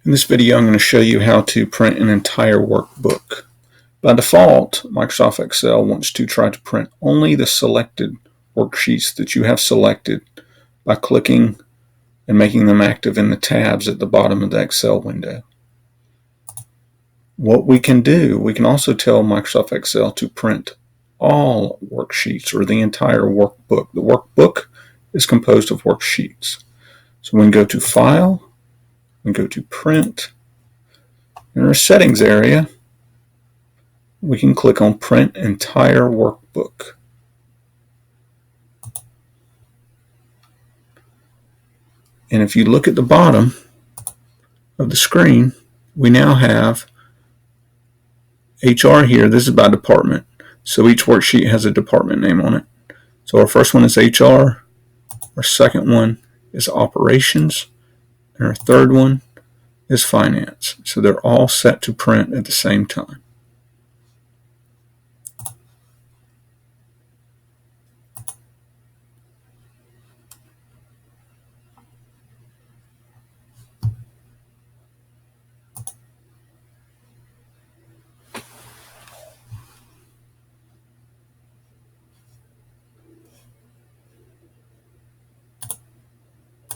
In this video, I'm going to show you how to print an entire workbook. By default, Microsoft Excel wants to try to print only the selected worksheets that you have selected by clicking and making them active in the tabs at the bottom of the Excel window. What we can do, we can also tell Microsoft Excel to print all worksheets or the entire workbook. The workbook is composed of worksheets. So we can go to File, we can go to Print. In our settings area, we can click on Print Entire Workbook. And if you look at the bottom of the screen, we now have HR here. This is by department. So each worksheet has a department name on it. So our first one is HR, our second one is Operations, and our third one is Finance. So they're all set to print at the same time.